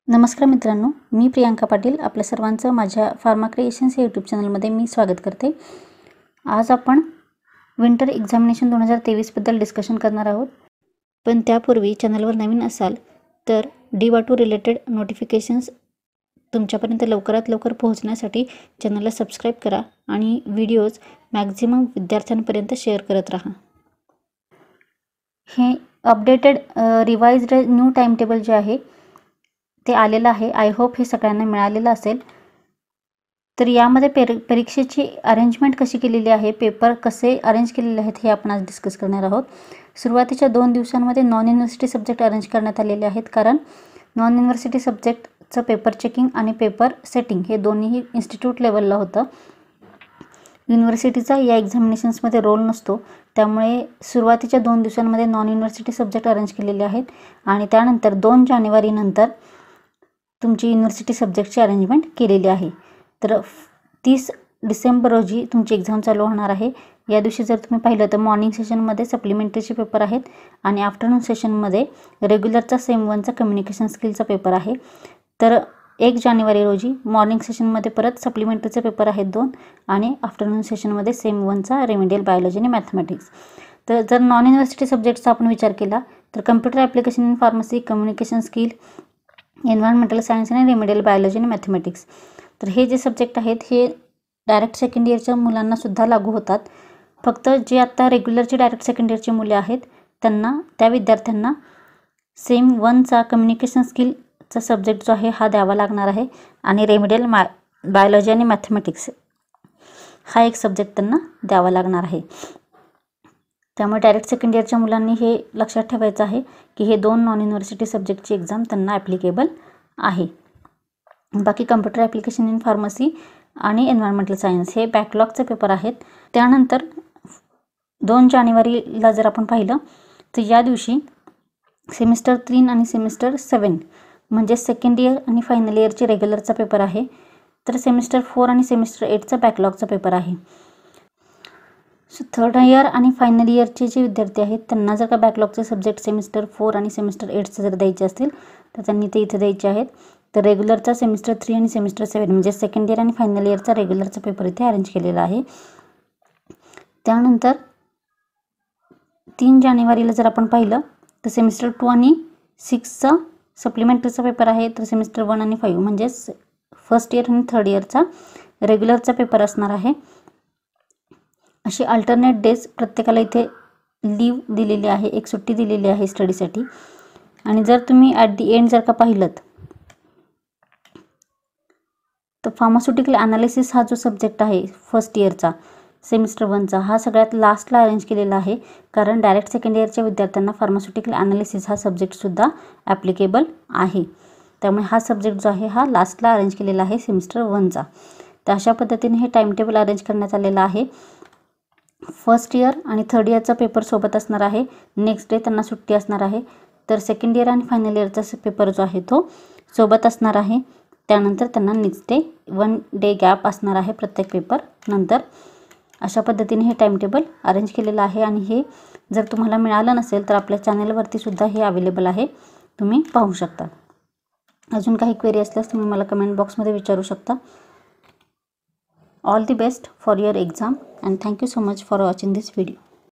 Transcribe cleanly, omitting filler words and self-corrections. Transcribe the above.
नमस्कार मित्रांनो, मी प्रियांका पाटील आपल्या सर्वांचं माझ्या फार्मा क्रिएशन्स या यूट्यूब चॅनलमध्ये मी स्वागत करते। आज आपण विंटर एक्झामिनेशन 2023 बद्दल डिस्कशन करणार आहोत। पण त्यापूर्वी चॅनलवर नवीन असाल तर DWATU रिलेटेड नोटिफिकेशन्स तुमच्यापर्यंत लवकरात लवकर पोहोचण्यासाठी चॅनलला सबस्क्राइब करा आणि व्हिडिओज मॅक्झिमम विद्यार्थ्यांपर्यंत शेअर करत राहा। हे updated revised new time table जे आहे ते आलेलं आहे। आय होप हे सगळ्यांना मिळालेलं असेल। तर यामध्ये परीक्षेची अरेंजमेंट कशी केलेली आहे, पेपर कसे अरेंज केलेले आहेत हे आपण आज डिस्कस करणार आहोत। सुरुवातीच्या 2 दिवसांमध्ये नॉन युनिव्हर्सिटी सब्जेक्ट अरेंज करण्यात आलेले आहेत, कारण नॉन युनिव्हर्सिटी सब्जेक्टचं पेपर चेकिंग आणि पेपर सेटिंग हे दोन्ही इन्स्टिट्यूट लेवलला होतं। युनिव्हर्सिटीचा या एक्झामिनेशन्समध्ये रोल नसतो, त्यामुळे सुरुवातीच्या 2 दिवसांमध्ये नॉन युनिव्हर्सिटी सब्जेक्ट अरेंज केलेले आहेत आणि त्यानंतर 2 जानेवारी नंतर तुमची युनिव्हर्सिटी सब्जेक्टची अरेंजमेंट केलेली आहे। तर 30 डिसेंबर रोजी तुमची एक्झाम चालू होणार आहे। या दिवशी जर तुम्ही पाहिलं तर मॉर्निंग सेशनमध्ये सप्लिमेंटरीचे पेपर आहेत आणि आफ्टरनून सेशनमध्ये रेग्युलरचा सेम 1चा कम्युनिकेशन स्किलचा पेपर आहे। तर 1 जानेवारी रोजी मॉर्निंग सेशनमध्ये परत सप्लिमेंटरीचे पेपर आहेत 2 आणि आफ्टरनून सेशनमध्ये सेम 1चा रेमेडियल बायोलॉजी आणि मॅथमॅटिक्स। तर जर नॉन युनिव्हर्सिटी सब्जेक्टचा आपण विचार केला तर computer application in pharmacy, communication skill, environmental science आणि रेमेडियल बायोलॉजी आणि मॅथमॅटिक्स। तर हे जे सब्जेक्ट आहेत हे डायरेक्ट सेकंड इयरच्या मुलांना सुद्धा लागू होतात। फक्त जे आता रेग्युलरचे डायरेक्ट सेकंड इयरचे मुले आहेत त्या विद्यार्थ्यांना सेम 1चा कम्युनिकेशन स्किलचा सब्जेक्ट जो आहे हा द्यावा लागणार आहे आणि रेमेडियल बायोलॉजी आणि मॅथमॅटिक्स हा एक सब्जेक्ट त्यांना द्यावा लागणार आहे। त्यामुळे डायरेक्ट सेकंड इयरच्या मुलांनी हे लक्षात ठेवायचं आहे की हे 2 नॉन युनिव्हर्सिटी सब्जेक्टची एक्झाम त्यांना ॲप्लिकेबल आहे। बाकी कम्प्युटर ॲप्लिकेशन इन फार्मसी आणि एन्व्हायरमेंटल सायन्स हे बॅकलॉगचे पेपर आहेत। त्यानंतर 2 जानेवारीला जर आपण पाहिलं तर या दिवशी सेमिस्टर 3 आणि सेमिस्टर 7 म्हणजे सेकंड इयर आणि फायनल इयरचे रेग्युलरचा पेपर आहे। तर सेमिस्टर 4 आणि सेमिस्टर 8चा बॅकलॉगचा पेपर आहे। सो थर्ड इयर आणि फायनल इयरचे जे विद्यार्थी आहेत त्यांना जर का बॅकलॉगचे सब्जेक्ट सेमिस्टर 4 आणि सेमिस्टर 8चे जर द्यायचे असतील तर त्यांनी ते इथे द्यायचे आहेत। तर रेग्युलरचा सेमिस्टर 3 आणि सेमिस्टर 7 म्हणजे सेकंड इयर आणि फायनल इयरचा रेग्युलरचा पेपर इथे अरेंज केलेला आहे। त्यानंतर 3 जानेवारीला जर आपण पाहिलं तर सेमिस्टर 2 आणि 6चा सप्लिमेंटरीचा पेपर आहे। तर सेमिस्टर 1 आणि 5 म्हणजे फर्स्ट इयर आणि थर्ड इयरचा रेग्युलरचा पेपर असणार आहे। अशी अल्टरनेट डेज प्रत्येकाला इथे लीव दिलेली आहे, एक सुट्टी दिलेली आहे स्टडीसाठी। आणि जर तुम्ही ॲट दी एंड जर का पाहिलं तर फार्मास्युटिकल ॲनालिसिस हा जो सब्जेक्ट आहे फर्स्ट इयरचा सेमिस्टर 1चा हा सगळ्यात लास्टला अरेंज केलेला आहे, कारण डायरेक्ट सेकंड इयरच्या विद्यार्थ्यांना फार्मास्युटिकल ॲनालिसिस हा सब्जेक्टसुद्धा ॲप्लिकेबल आहे। त्यामुळे हा सब्जेक्ट जो आहे हा लास्टला अरेंज केलेला आहे सेमिस्टर 1चा। तर अशा पद्धतीने हे टाइम टेबल अरेंज करण्यात आलेलं आहे। फर्स्ट इयर आणि थर्ड इयरचा पेपर सोबत असणार आहे, नेक्स्ट डे त्यांना सुट्टी असणार आहे। तर सेकंड इयर आणि फायनल इयरचा पेपर जो आहे तो सोबत असणार आहे। त्यानंतर त्यांना नेक्स्ट डे 1 डे गॅप असणार आहे प्रत्येक पेपर नंतर। अशा पद्धतीने हे टाइम टेबल अरेंज केलेलं आहे आणि हे जर तुम्हाला मिळालं नसेल तर आपल्या चॅनलवरती सुद्धा हे अवेलेबल आहे, तुम्ही पाहू शकता। अजून काही क्वेरी असल्यास तुम्ही मला कमेंट बॉक्समध्ये विचारू शकता। All the best for your exam and thank you so much for watching this video.